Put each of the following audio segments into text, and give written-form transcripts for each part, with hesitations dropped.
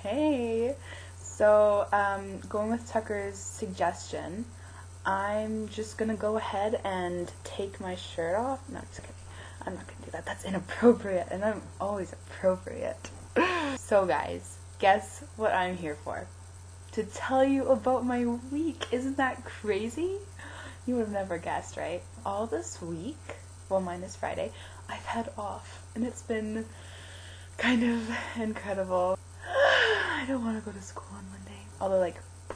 Hey, so going with Tucker's suggestion, I'm just gonna go ahead and take my shirt off. No, I'm just kidding. I'm not gonna do that. That's inappropriate, and I'm always appropriate. So guys, guess what I'm here for? To tell you about my week. Isn't that crazy? You would have never guessed, right? All this week, well, minus Friday, I've had off, and it's been kind of incredible. I don't want to go to school on Monday. Although,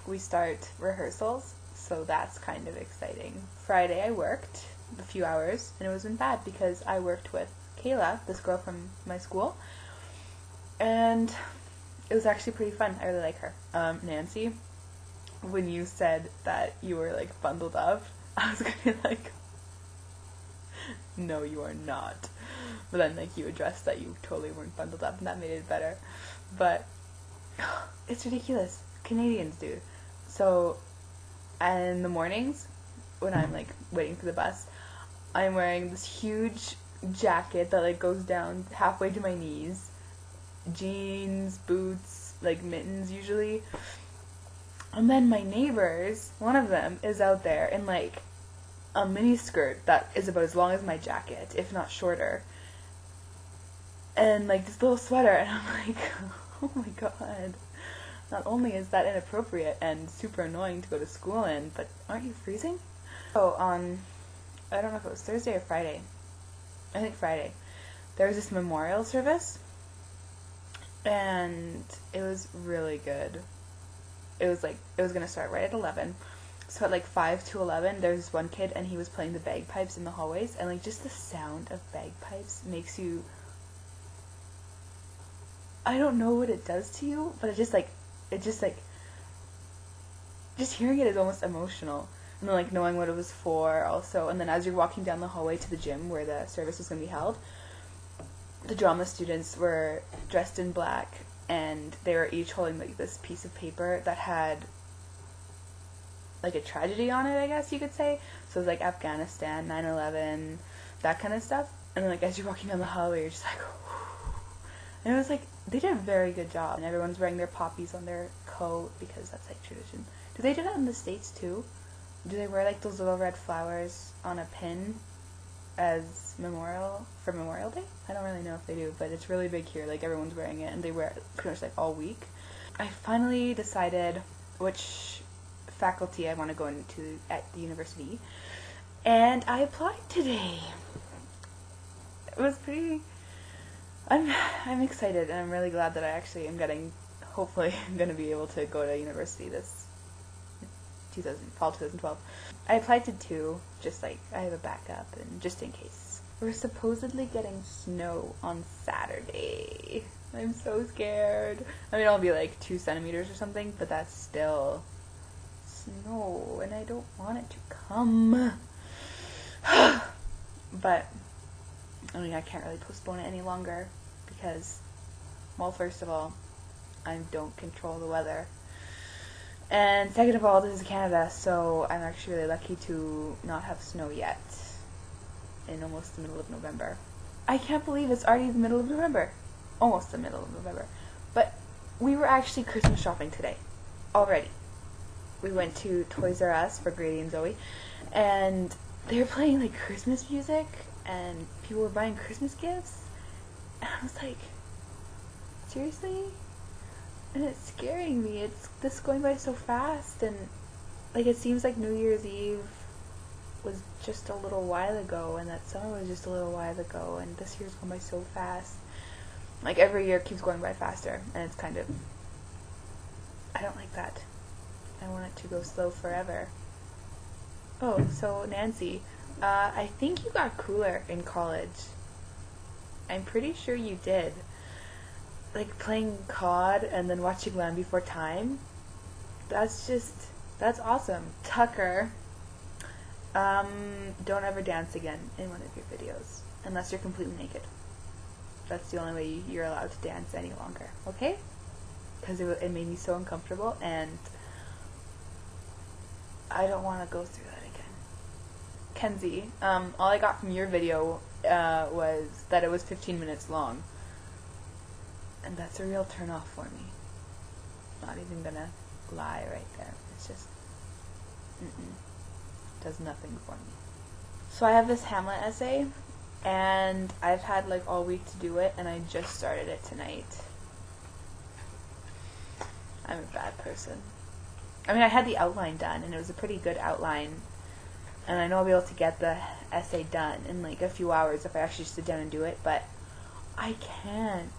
we start rehearsals, so that's kind of exciting. Friday I worked a few hours, and it wasn't bad because I worked with Kayla, this girl from my school, and it was actually pretty fun. I really like her. Nancy, when you said that you were, bundled up, I was gonna be like, no, you are not. But then, you addressed that you totally weren't bundled up, and that made it better. But it's ridiculous. Canadians, dude. So, in the mornings, when I'm, waiting for the bus, I'm wearing this huge jacket that, goes down halfway to my knees. Jeans, boots, mittens, usually. And then my neighbors, one of them is out there in, a mini skirt that is about as long as my jacket, if not shorter. And, this little sweater, and I'm like, oh my god. Not only is that inappropriate and super annoying to go to school in, but aren't you freezing? So, I don't know if it was Thursday or Friday. I think Friday. There was this memorial service, and it was really good. It was going to start right at 11. So at 5 to 11, there was this one kid, and he was playing the bagpipes in the hallways, and just the sound of bagpipes makes you, I don't know what it does to you, but just hearing it is almost emotional. And then knowing what it was for also, and then as you're walking down the hallway to the gym where the service was going to be held, the drama students were dressed in black, and they were each holding this piece of paper that had a tragedy on it, I guess you could say. So it was Afghanistan, 9/11, that kind of stuff. And then as you're walking down the hallway, you're just and it was they did a very good job. And everyone's wearing their poppies on their coat because that's tradition. Do they do that in the States too? Do they wear those little red flowers on a pin as Memorial Day? I don't really know if they do, but it's really big here. Everyone's wearing it, and they wear it pretty much all week. I finally decided which faculty I want to go into at the university, and I applied today. It was pretty. I'm excited, and I'm really glad that I actually am getting. Hopefully, I'm going to be able to go to university this fall 2012. I applied to 2, just I have a backup, and just in case. We're supposedly getting snow on Saturday. I'm so scared. I mean, it'll be 2 centimeters or something, but that's still snow, and I don't want it to come. But, I can't really postpone it any longer, because, well, first of all, I don't control the weather. And second of all, this is Canada, so I'm actually really lucky to not have snow yet in almost the middle of November. I can't believe it's already the middle of November. Almost the middle of November. But we were actually Christmas shopping today. Already. We went to Toys R Us for Grady and Zoe, and they were playing Christmas music, and people were buying Christmas gifts, and I was like, seriously? And it's scaring me. It's this going by so fast, and it seems like New Year's Eve was just a little while ago, and that summer was just a little while ago, and this year's going by so fast. Every year keeps going by faster, and it's kind of, I don't like that. I want it to go slow forever. Oh, so Nancy, I think you got cooler in college. I'm pretty sure you did. Playing COD and then watching Land Before Time. That's awesome. Tucker, don't ever dance again in one of your videos, unless you're completely naked. That's the only way you're allowed to dance any longer, okay? Because it made me so uncomfortable, and I don't want to go through that again. Kenzie, all I got from your video was that it was 15 minutes long. And that's a real turn off for me. Not even gonna lie right there. It's just, does nothing for me. So I have this Hamlet essay, and I've had like all week to do it, and I just started it tonight. I'm a bad person. I mean, I had the outline done, and it was a pretty good outline, and I know I'll be able to get the essay done in like a few hours if I actually sit down and do it, but I can't.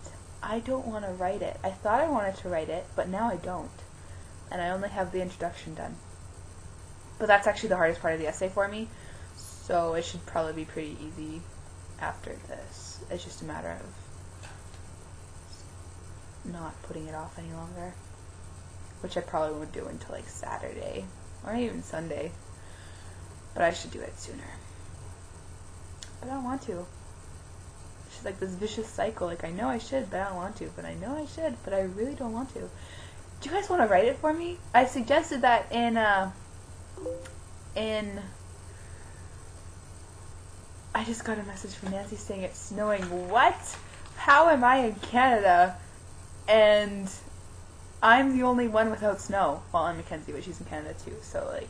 I don't want to write it. I thought I wanted to write it, but now I don't. And I only have the introduction done. But that's actually the hardest part of the essay for me, so it should probably be pretty easy after this. It's just a matter of not putting it off any longer, which I probably won't do until like Saturday, or even Sunday. But I should do it sooner. But I don't want to. It's just like this vicious cycle. Like, I know I should, but I don't want to. But I know I should, but I really don't want to. Do you guys want to write it for me? I suggested that in I just got a message from Nancy saying it's snowing. What? How am I in Canada and I'm the only one without snow? Well, I'm Mackenzie, but she's in Canada too, so like,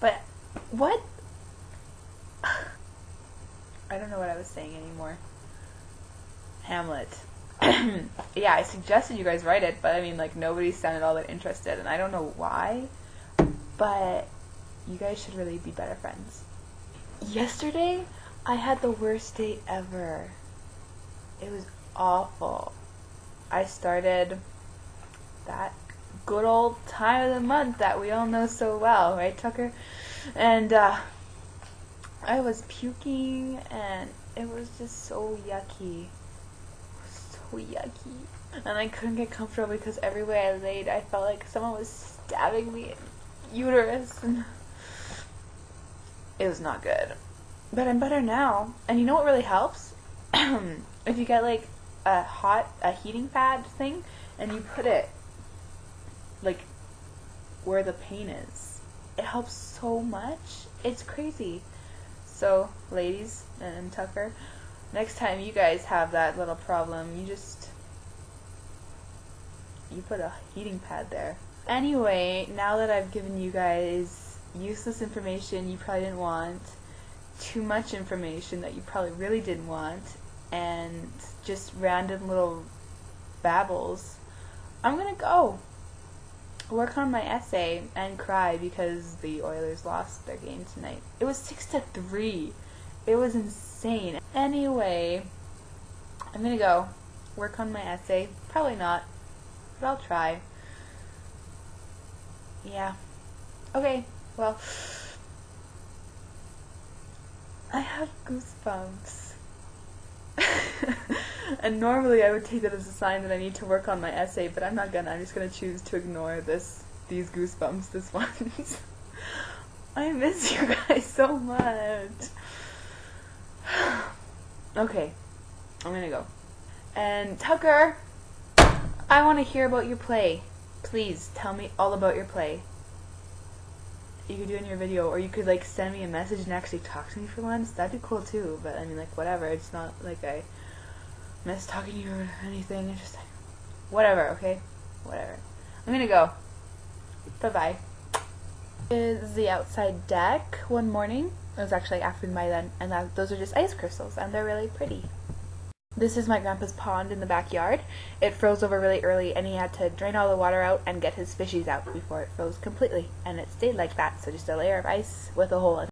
but what? I don't know what I was saying anymore. Hamlet. Yeah, I suggested you guys write it, but I mean, like, nobody sounded all that interested, and I don't know why, but you guys should really be better friends. Yesterday, I had the worst day ever. It was awful. I started that good old time of the month that we all know so well, right, Tucker? And I was puking, and it was just so yucky. So yucky. And I couldn't get comfortable because everywhere I laid, I felt like someone was stabbing me in uterus, and it was not good. But I'm better now. And you know what really helps? If you get like a heating pad thing, and you put it like where the pain is, it helps so much. It's crazy. So, ladies and Tucker, next time you guys have that little problem, you put a heating pad there. Anyway, now that I've given you guys useless information you probably didn't want, too much information that you probably really didn't want, and just random little babbles, I'm gonna go work on my essay and cry because the Oilers lost their game tonight. It was 6-3. It was insane. Anyway, I'm gonna go work on my essay. Probably not, but I'll try. Yeah. Okay, well, I have goosebumps. And normally I would take that as a sign that I need to work on my essay, but I'm not gonna. I'm just gonna choose to ignore these goosebumps this once. I miss you guys so much. Okay, I'm gonna go. And Tucker, I want to hear about your play. Please tell me all about your play. You could do it in your video, or you could like send me a message and actually talk to me for once. That'd be cool too. But I mean, like, whatever. It's not like I miss talking to you or anything. It's just like, whatever. Okay, whatever. I'm gonna go. Bye bye. Is the outside deck one morning. It was actually afternoon by then, and those are just ice crystals, and they're really pretty. This is my grandpa's pond in the backyard. It froze over really early, and he had to drain all the water out and get his fishies out before it froze completely, and it stayed like that, so just a layer of ice with a hole in it.